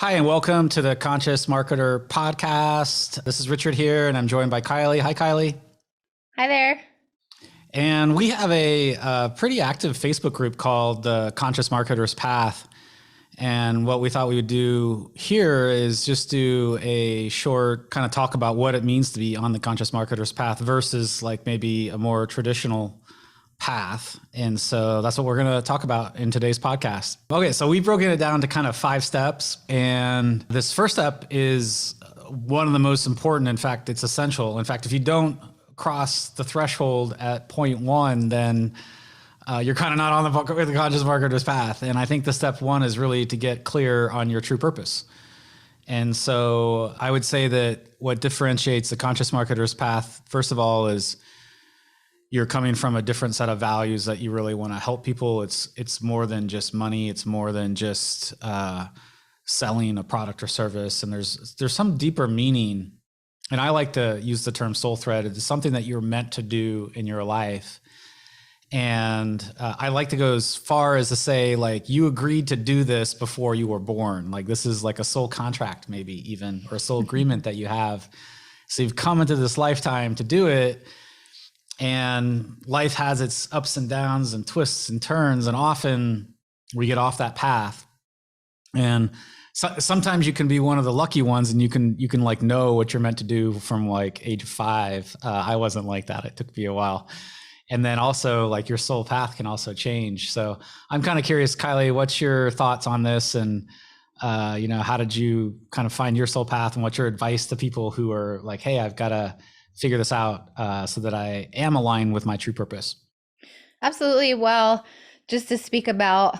Hi, and welcome to the Conscious Marketer podcast. This is Richard here, and I'm joined by Kylie. Hi, Kylie. Hi there. And we have a pretty active Facebook group called the Conscious Marketer's Path. And what we thought we would do here is just do a short kind of talk about what it means to be on the Conscious Marketer's Path versus like maybe a more traditional path. And so that's what we're going to talk about in today's podcast. Okay, so we've broken it down to kind of 5 steps. And this first step is one of the most important. In fact, it's essential. In fact, if you don't cross the threshold at point 1, then you're kind of not on the conscious marketer's path. And I think the step 1 is really to get clear on your true purpose. And so I would say that what differentiates the conscious marketer's path, first of all, is you're coming from a different set of values that you really want to help people. It's more than just money. It's more than just selling a product or service. And there's some deeper meaning. And I like to use the term soul thread. It's something that you're meant to do in your life. And I like to go as far as to say, like, you agreed to do this before you were born. Like, this is like a soul contract, maybe even, or a soul agreement that you have. So you've come into this lifetime to do it. And life has its ups and downs and twists and turns. And often we get off that path. And sometimes you can be one of the lucky ones and you can like know what you're meant to do from like age 5. I wasn't like that. It took me a while. And then also like your soul path can also change. So I'm kind of curious, Kylie, what's your thoughts on this? And, how did you kind of find your soul path, and what's your advice to people who are like, hey, I've got to figure this out so that I am aligned with my true purpose? Absolutely. Well, just to speak about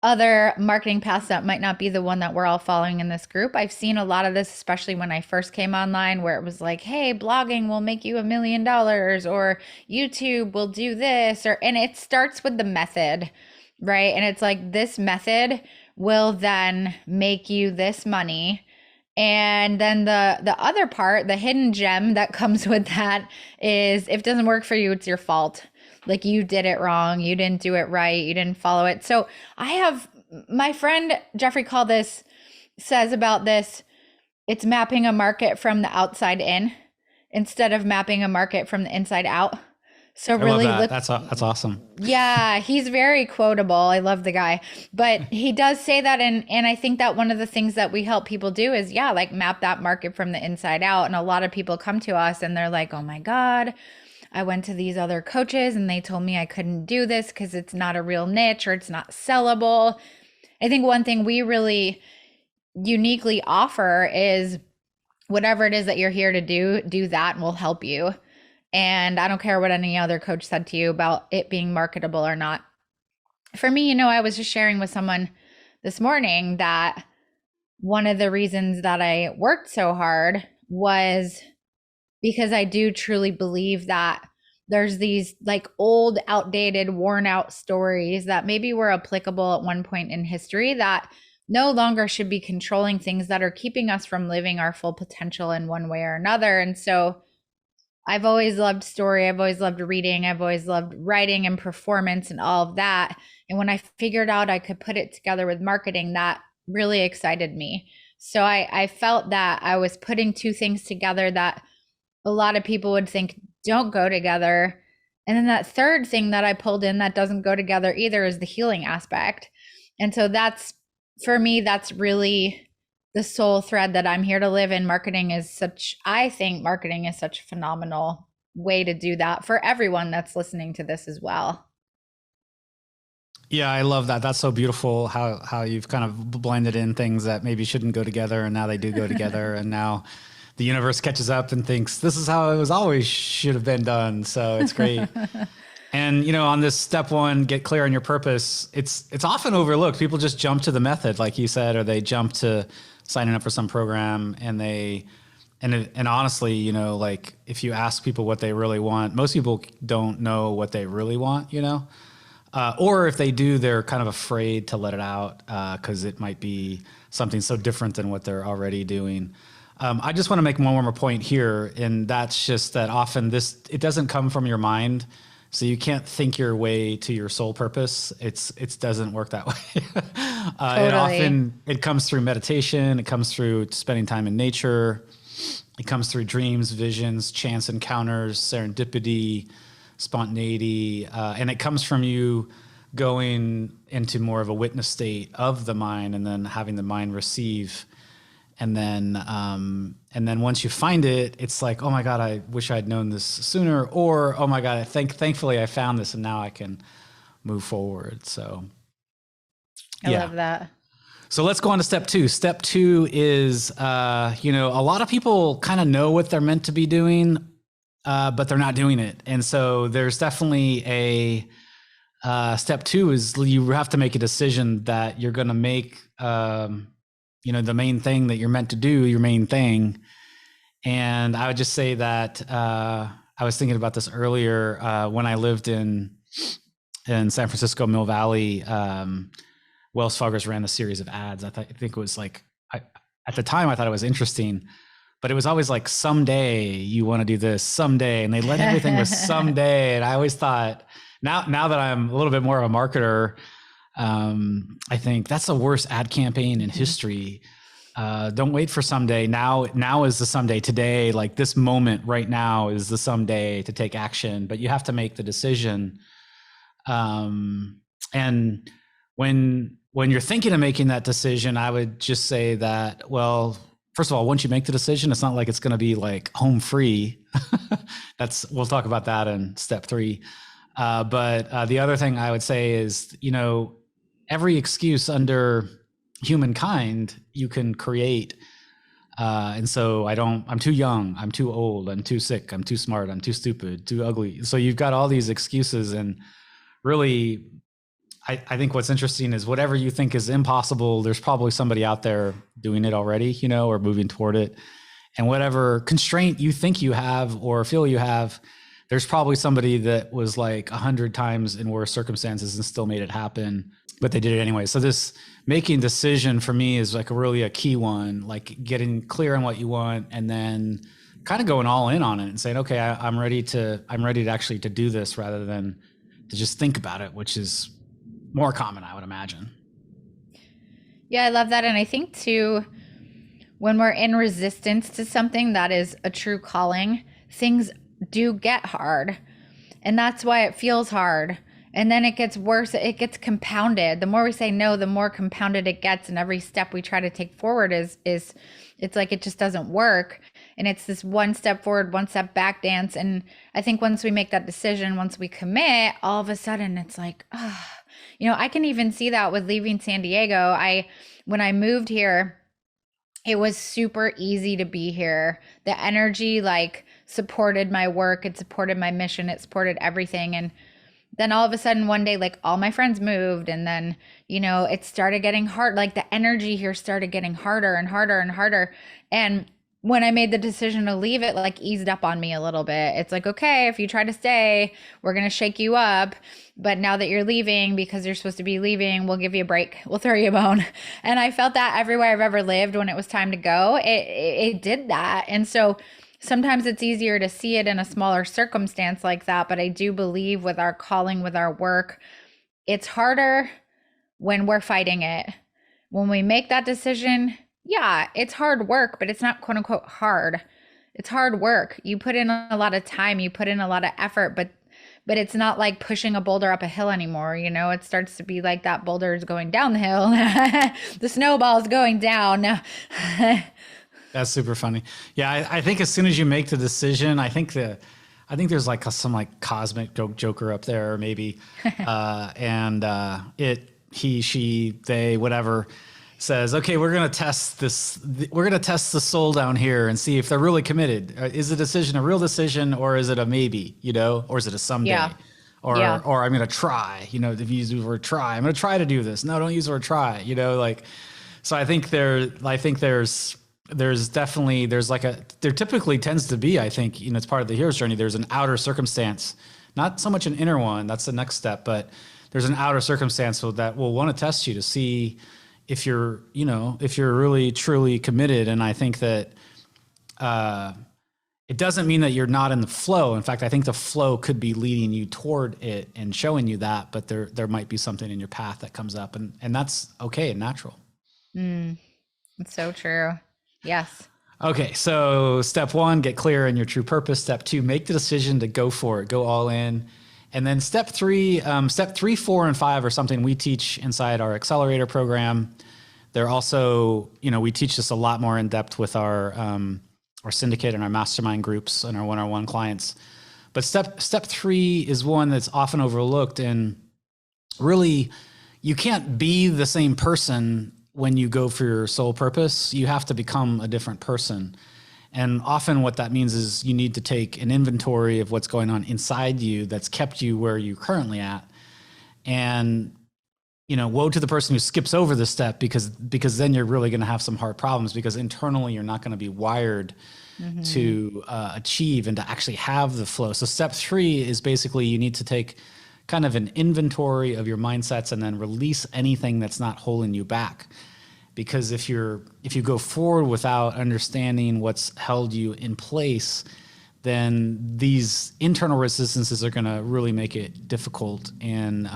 other marketing paths that might not be the one that we're all following in this group, I've seen a lot of this, especially when I first came online, where it was like, hey, blogging will make you $1 million, or YouTube will do this, and it starts with the method, right? And it's like, this method will then make you this money. And then the other part, the hidden gem that comes with that is, if it doesn't work for you, it's your fault. Like, you did it wrong. You didn't do it right. You didn't follow it. So I have my friend Jeffrey says about this, it's mapping a market from the outside in instead of mapping a market from the inside out. So really, that's awesome. Yeah, he's very quotable. I love the guy, but he does say that. And I think that one of the things that we help people do is, like, map that market from the inside out. And a lot of people come to us and they're like, oh my God, I went to these other coaches and they told me I couldn't do this because it's not a real niche or it's not sellable. I think one thing we really uniquely offer is whatever it is that you're here to do that, and we'll help you. And I don't care what any other coach said to you about it being marketable or not. For me, I was just sharing with someone this morning that one of the reasons that I worked so hard was because I do truly believe that there's these like old, outdated, worn out stories that maybe were applicable at one point in history that no longer should be controlling things that are keeping us from living our full potential in one way or another. And so I've always loved story. I've always loved reading. I've always loved writing and performance and all of that. And when I figured out I could put it together with marketing, that really excited me. So I felt that I was putting 2 things together that a lot of people would think don't go together. And then that third thing that I pulled in that doesn't go together either is the healing aspect. And so that's, for me, that's really the soul thread that I'm here to live in. I think marketing is such a phenomenal way to do that for everyone that's listening to this as well. Yeah, I love that. That's so beautiful how you've kind of blended in things that maybe shouldn't go together, and now they do go together. And now the universe catches up and thinks this is how it was always should have been done. So it's great. And, on this step 1, get clear on your purpose. It's often overlooked. People just jump to the method, like you said, or they jump to signing up for some program, and honestly, like, if you ask people what they really want, most people don't know what they really want, or if they do, they're kind of afraid to let it out because it might be something so different than what they're already doing. I just want to make one more point here, and that's just that often it doesn't come from your mind. So you can't think your way to your soul purpose. It doesn't work that way. Totally. It comes through meditation. It comes through spending time in nature. It comes through dreams, visions, chance encounters, serendipity, spontaneity, and it comes from you going into more of a witness state of the mind, and then having the mind receive. And then once you find it, it's like, oh my God, I wish I'd known this sooner, or oh my God, thankfully I found this, and now I can move forward. So, I yeah. love that. So let's go on to step two. Step two is, a lot of people kind of know what they're meant to be doing, but they're not doing it. And so there's definitely step two is you have to make a decision that you're going to make, the main thing that you're meant to do, your main thing. And I would just say that I was thinking about this earlier when I lived in San Francisco, Mill Valley. Wells Fargo's ran a series of ads. I think it was like, at the time I thought it was interesting, but it was always like, someday you want to do this, someday. And they led everything with someday. And I always thought, now that I'm a little bit more of a marketer, I think that's the worst ad campaign in history. Don't wait for someday. Now is the someday. Today, like this moment right now is the someday to take action, but you have to make the decision. And when you're thinking of making that decision, I would just say that, well, first of all, once you make the decision, it's not like it's going to be like home free. We'll talk about that in step three. But the other thing I would say is, every excuse under humankind you can create. And so I'm too young, I'm too old, I'm too sick, I'm too smart, I'm too stupid, too ugly. So you've got all these excuses, and really, I think what's interesting is whatever you think is impossible, there's probably somebody out there doing it already, or moving toward it. And whatever constraint you think you have or feel you have, there's probably somebody that was like 100 times in worse circumstances and still made it happen, but they did it anyway. So this making decision for me is like really a key one, like getting clear on what you want, and then kind of going all in on it and saying, okay, I'm ready to actually to do this, rather than to just think about it, which is more common, I would imagine. Yeah, I love that. And I think too, when we're in resistance to something that is a true calling, things do get hard. And that's why it feels hard. And then it gets worse. It gets compounded. The more we say no, the more compounded it gets. And every step we try to take forward is it's like it just doesn't work. And it's this one step forward, one step back dance. And I think once we make that decision, once we commit, all of a sudden it's like, I can even see that with leaving San Diego. When I moved here, it was super easy to be here. The energy supported my work, it supported my mission, it supported everything. And then all of a sudden one day, all my friends moved, and then, it started getting hard. The energy here started getting harder and harder and harder. And when I made the decision to leave, it eased up on me a little bit. It's like, okay, if you try to stay, we're going to shake you up. But now that you're leaving, because you're supposed to be leaving, we'll give you a break. We'll throw you a bone. And I felt that everywhere I've ever lived, when it was time to go, it did that. And so sometimes it's easier to see it in a smaller circumstance like that. But I do believe with our calling, with our work, it's harder when we're fighting it. When we make that decision, yeah, it's hard work, but it's not quote unquote hard. It's hard work. You put in a lot of time, you put in a lot of effort, but it's not like pushing a boulder up a hill anymore. It starts to be like that boulder is going down the hill. The snowball is going down. That's super funny. Yeah, I think as soon as you make the decision, I think there's some cosmic joker up there, maybe, and he, she, they, whatever, says, okay, we're gonna test this. We're gonna test the soul down here and see if they're really committed. Is the decision a real decision, or is it a maybe? Or is it a someday? Yeah. Or I'm gonna try. If you use the word try, I'm gonna try to do this. No, don't use the word try. So I think there's definitely there typically tends to be, I think, it's part of the hero's journey. There's an outer circumstance, not so much an inner one. That's the next step, but there's an outer circumstance that will want to test you to see if you're really truly committed. And I think that it doesn't mean that you're not in the flow. In fact, I think the flow could be leading you toward it and showing you that, but there might be something in your path that comes up, and that's okay and natural. It's so true. Yes. Okay, so step 1, get clear on your true purpose. Step 2, make the decision to go for it, go all in. And then step 3, 4, and 5 are something we teach inside our accelerator program. They're also, we teach this a lot more in depth with our syndicate and our mastermind groups and our one-on-one clients. But step 3 is one that's often overlooked, and really, you can't be the same person when you go for your soul purpose. You have to become a different person. And often what that means is you need to take an inventory of what's going on inside you that's kept you where you're currently at. And, woe to the person who skips over this step, because then you're really going to have some hard problems, because internally you're not going to be wired to achieve and to actually have the flow. So step 3 is basically you need to take kind of an inventory of your mindsets and then release anything that's not holding you back. Because if you go forward without understanding what's held you in place, then these internal resistances are going to really make it difficult. And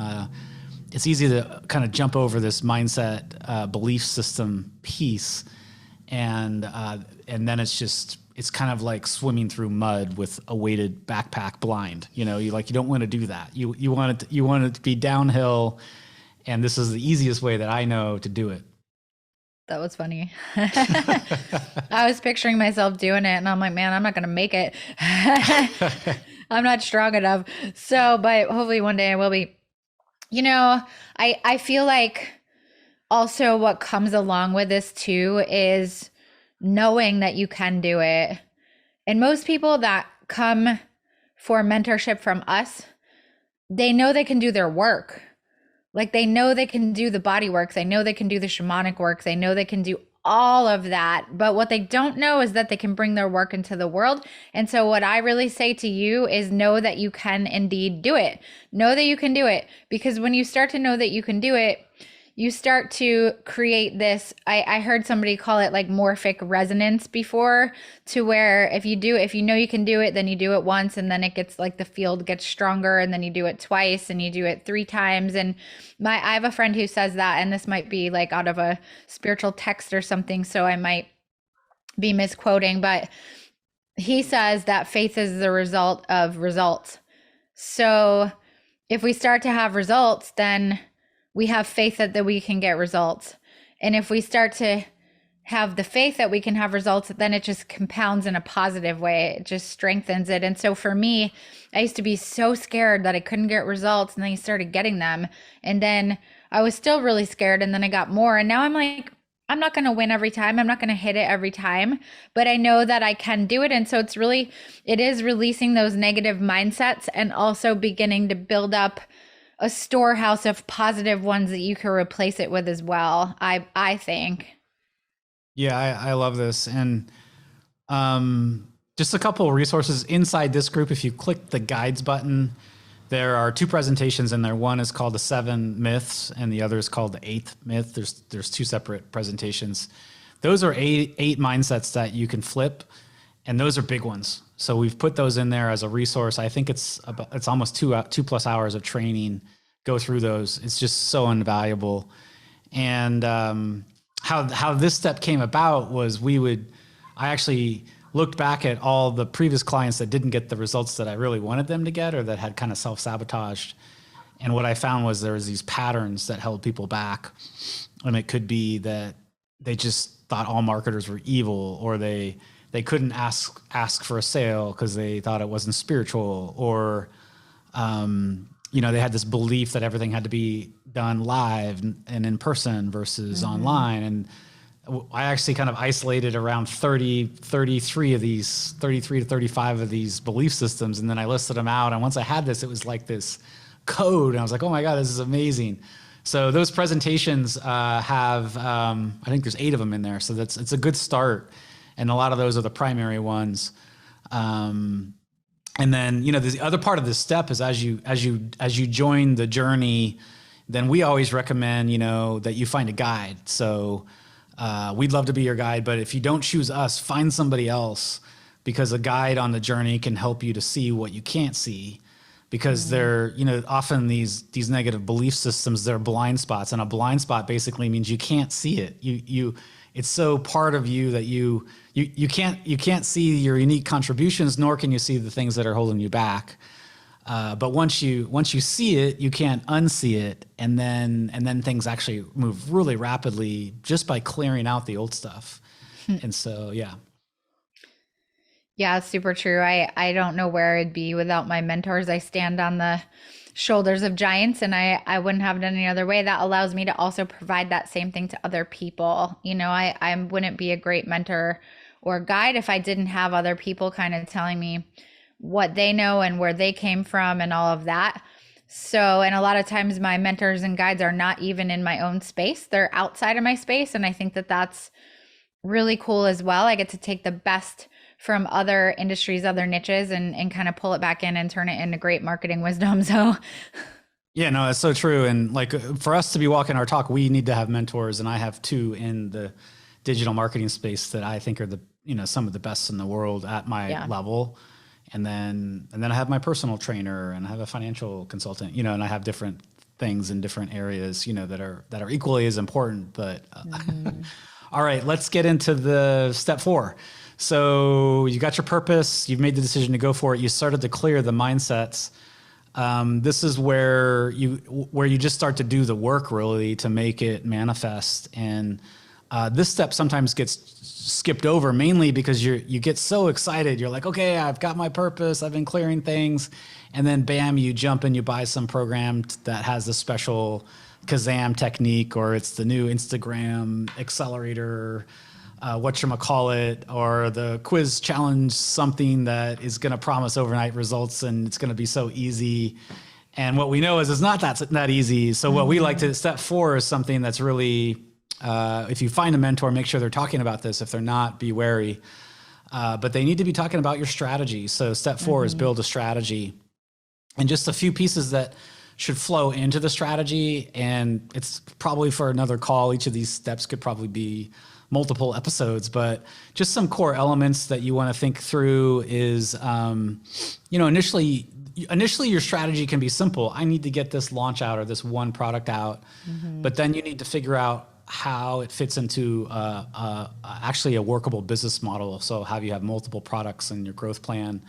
it's easy to kind of jump over this mindset belief system piece, and then it's kind of like swimming through mud with a weighted backpack blind. You don't want to do that. You want it to be downhill, and this is the easiest way that I know to do it. That was funny. I was picturing myself doing it, and I'm like, man, I'm not going to make it. I'm not strong enough. So, but hopefully one day I will be. I feel like also what comes along with this too is knowing that you can do it. And most people that come for mentorship from us, they know they can do their work. Like, they know they can do the body work. They know they can do the shamanic work. They know they can do all of that. But what they don't know is that they can bring their work into the world. And so what I really say to you is know that you can indeed do it. Know that you can do it. Because when you start to know that you can do it, you start to create this, I heard somebody call it like morphic resonance before, to where if you know you can do it, then you do it once, and then it gets like the field gets stronger, and then you do it twice, and you do it 3 times. And I have a friend who says that, and this might be like out of a spiritual text or something, so I might be misquoting, but he says that faith is the result of results. So if we start to have results, then we have faith that we can get results. And if we start to have the faith that we can have results, then it just compounds in a positive way. It just strengthens it. And so for me, I used to be so scared that I couldn't get results, and then I started getting them. And then I was still really scared, and then I got more. And now I'm like, I'm not going to win every time. I'm not going to hit it every time, but I know that I can do it. And so it is releasing those negative mindsets, and also beginning to build up a storehouse of positive ones that you can replace it with as well. I think. Yeah, I love this. And just a couple of resources inside this group. If you click the guides button, there are 2 presentations in there. One is called the 7 myths, and the other is called the 8th myth. There's 2 separate presentations. Those are eight mindsets that you can flip, and those are big ones. So we've put those in there as a resource. I think it's almost 2+ hours of training. Go through those. It's just so invaluable. And how this step came about was I actually looked back at all the previous clients that didn't get the results that I really wanted them to get, or that had kind of self-sabotaged. And what I found was there was these patterns that held people back. And it could be that they just thought all marketers were evil, or they couldn't ask for a sale because they thought it wasn't spiritual, or they had this belief that everything had to be done live and in person versus online. And I actually kind of isolated around 33 to 35 of these belief systems, and then I listed them out. And once I had this, it was like this code, and I was like, oh my God, this is amazing. So those presentations have, I think there's 8 of them in there. So it's a good start. And a lot of those are the primary ones. And then, the other part of this step is as you join the journey, then we always recommend, that you find a guide. So we'd love to be your guide, but if you don't choose us, find somebody else, because a guide on the journey can help you to see what you can't see, because they're, often these negative belief systems, they're blind spots, and a blind spot basically means you can't see it. It's so part of you that you can't see your unique contributions, nor can you see the things that are holding you back. But once you see it, you can't unsee it, and then things actually move really rapidly just by clearing out the old stuff. And so, yeah. Yeah, super true. I don't know where I'd be without my mentors. I stand on the shoulders of giants, and I wouldn't have it any other way. That allows me to also provide that same thing to other people. I wouldn't be a great mentor or guide if I didn't have other people kind of telling me what they know and where they came from and all of that. So, and a lot of times my mentors and guides are not even in my own space. They're outside of my space. And I think that that's really cool as well. I get to take the best from other industries, other niches, and kind of pull it back in and turn it into great marketing wisdom. So yeah, no, that's so true. And like, for us to be walking our talk, we need to have mentors. And I have two in the digital marketing space that I think are some of the best in the world at my level. And then I have my personal trainer, and I have a financial consultant, and I have different things in different areas, that are equally as important. But all right, let's get into the step 4. So you got your purpose, you've made the decision to go for it. You started to clear the mindsets. This is where you just start to do the work really to make it manifest. And this step sometimes gets skipped over, mainly because you get so excited. You're like, okay, I've got my purpose, I've been clearing things. And then bam, you jump and you buy some program that has a special Kazam technique, or it's the new Instagram accelerator, whatchamacallit, or the quiz challenge, something that is going to promise overnight results, and it's going to be so easy. And what we know is it's not that easy. So what we like to, step 4 is something that's really, if you find a mentor, make sure they're talking about this. If they're not, be wary. But they need to be talking about your strategy. So step 4 is build a strategy, and just a few pieces that should flow into the strategy. And it's probably for another call. Each of these steps could probably be multiple episodes, but just some core elements that you want to think through is, initially your strategy can be simple. I need to get this launch out or this one product out, but then you need to figure out how it fits into actually a workable business model. So how you have multiple products in your growth plan.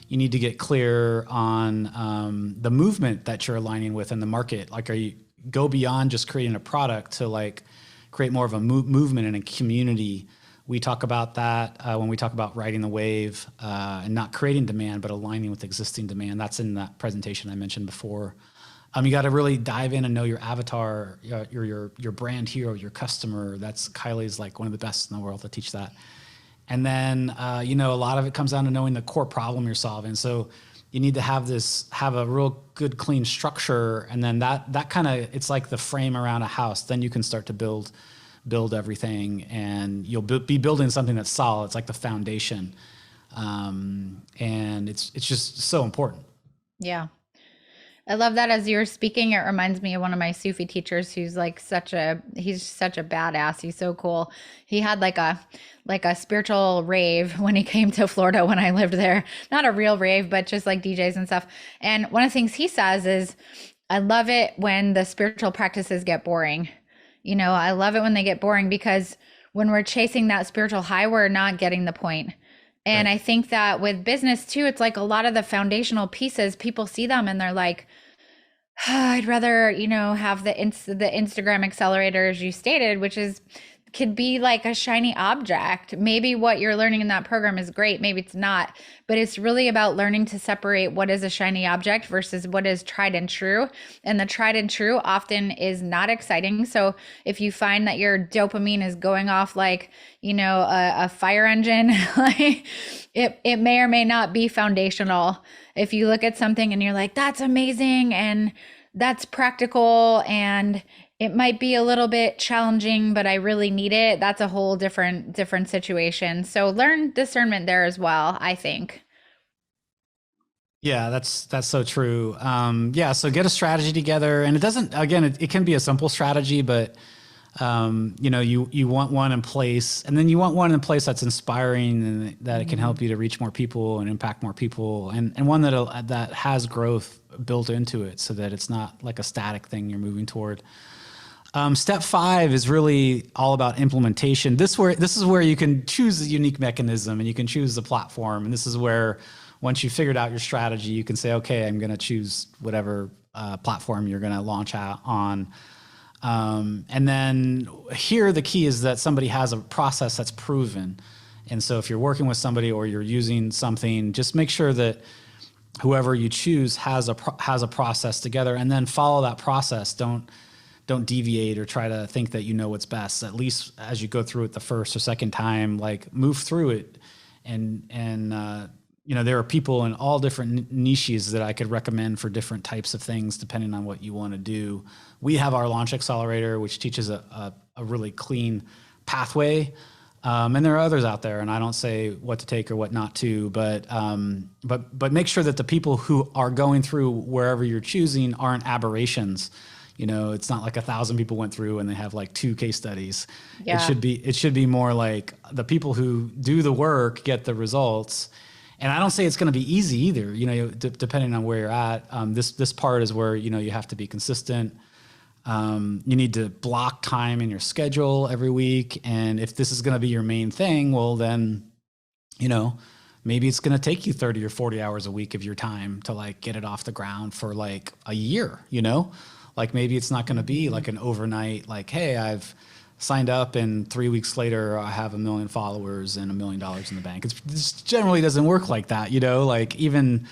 You need to get clear on the movement that you're aligning with in the market. Like, go beyond just creating a product to like create more of a movement and a community. We talk about that when we talk about riding the wave and not creating demand, but aligning with existing demand. That's in that presentation I mentioned before. You got to really dive in and know your avatar, your brand hero, your customer. That's Kylie's like one of the best in the world to teach that. And then, a lot of it comes down to knowing the core problem you're solving. So you need to have a real good, clean structure. And then that kind of, it's like the frame around a house. Then you can start to build everything, and you'll be building something that's solid. It's like the foundation. And it's just so important. Yeah. I love that. As you're speaking, it reminds me of one of my Sufi teachers who's like he's such a badass. He's so cool. He had like a spiritual rave when he came to Florida when I lived there. Not a real rave, but just like DJs and stuff. And one of the things he says is, I love it when the spiritual practices get boring. I love it when they get boring, because when we're chasing that spiritual high, we're not getting the point. And right. I think that with business too, it's like a lot of the foundational pieces, people see them and they're like, I'd rather, have the Instagram accelerator, as you stated, which could be like a shiny object. Maybe what you're learning in that program is great. Maybe it's not, but it's really about learning to separate what is a shiny object versus what is tried and true. And the tried and true often is not exciting. So if you find that your dopamine is going off like, a fire engine, like it may or may not be foundational. If you look at something and you're like, that's amazing and that's practical and it might be a little bit challenging, but I really need it, that's a whole different situation. So learn discernment there as well, I think. Yeah, that's so true. So get a strategy together, and it can be a simple strategy, but You want one in place, and then you want one in place that's inspiring and that it can help you to reach more people and impact more people, and one that has growth built into it, so that it's not like a static thing you're moving toward. Step 5 is really all about implementation. This is where you can choose the unique mechanism and you can choose the platform. And this is where, once you've figured out your strategy, you can say, okay, I'm going to choose whatever platform you're going to launch out on. And then here, the key is that somebody has a process that's proven. And so if you're working with somebody or you're using something, just make sure that whoever you choose has a process together, and then follow that process. Don't deviate or try to think that you know what's best. At least as you go through it the first or second time, like, move through it. And there are people in all different niches that I could recommend for different types of things, depending on what you want to do. We have our launch accelerator, which teaches a really clean pathway. And there are others out there, and I don't say what to take or what not to, but make sure that the people who are going through wherever you're choosing aren't aberrations. It's not like 1,000 people went through and they have like 2 case studies. Yeah. It should be more like the people who do the work get the results. And I don't say it's going to be easy either, depending on where you're at. This part is where, you have to be consistent. You need to block time in your schedule every week. And if this is going to be your main thing, well, then, maybe it's going to take you 30 or 40 hours a week of your time to like get it off the ground for like a year, Like, maybe it's not going to be like an overnight, like, hey, I've signed up and 3 weeks later I have 1 million followers and $1 million in the bank. It generally doesn't work like that, Like, even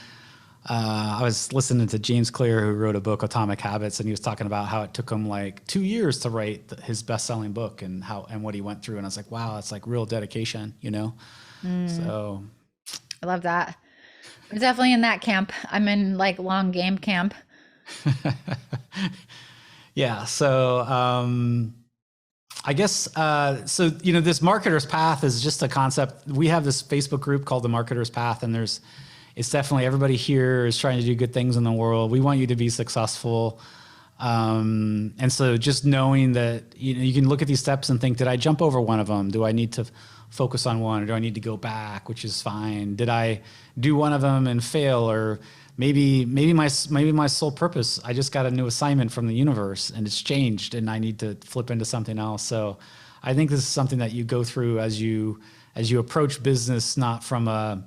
I was listening to James Clear, who wrote a book, Atomic Habits, and he was talking about how it took him like 2 years to write his best-selling book and what he went through. And I was like, wow, that's like real dedication, So I love that. I'm definitely in that camp. I'm in like long game camp. Yeah. So, I guess, this marketer's path is just a concept. We have this Facebook group called the Marketer's Path, and it's definitely, everybody here is trying to do good things in the world. We want you to be successful. And so just knowing that, you can look at these steps and think, did I jump over one of them? Do I need to focus on one, or do I need to go back, which is fine? Did I do one of them and fail? Or maybe my sole purpose, I just got a new assignment from the universe and it's changed and I need to flip into something else. So I think this is something that you go through as you approach business, not from how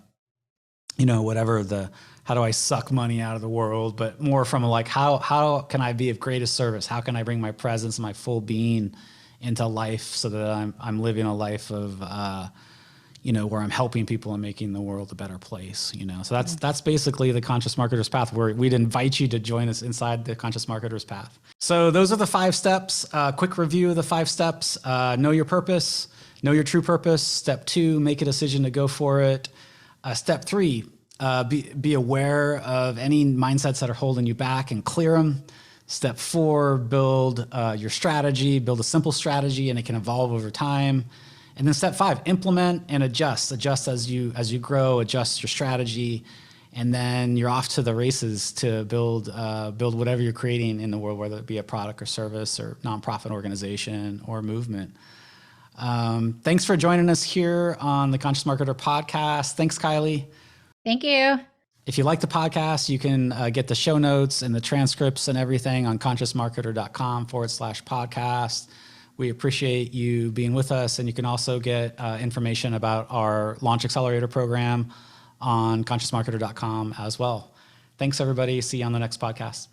do I suck money out of the world, but more from like, how can I be of greatest service? How can I bring my presence, my full being into life, so that I'm living a life of, where I'm helping people and making the world a better place, So that's basically the Conscious Marketer's Path, where we'd invite you to join us inside the Conscious Marketer's Path. So those are the 5 steps. Quick review of the 5 steps. Know your purpose, know your true purpose. Step 2, make a decision to go for it. Step 3, be aware of any mindsets that are holding you back and clear them. Step 4, build your strategy, build a simple strategy, and it can evolve over time. And then step 5, implement and adjust as you grow, adjust your strategy, and then you're off to the races to build whatever you're creating in the world, whether it be a product or service or nonprofit organization or movement. Thanks for joining us here on the Conscious Marketer podcast. Thanks, Kylie. Thank you. If you like the podcast, you can get the show notes and the transcripts and everything on consciousmarketer.com/podcast. We appreciate you being with us, and you can also get information about our Launch Accelerator program on consciousmarketer.com as well. Thanks, everybody. See you on the next podcast.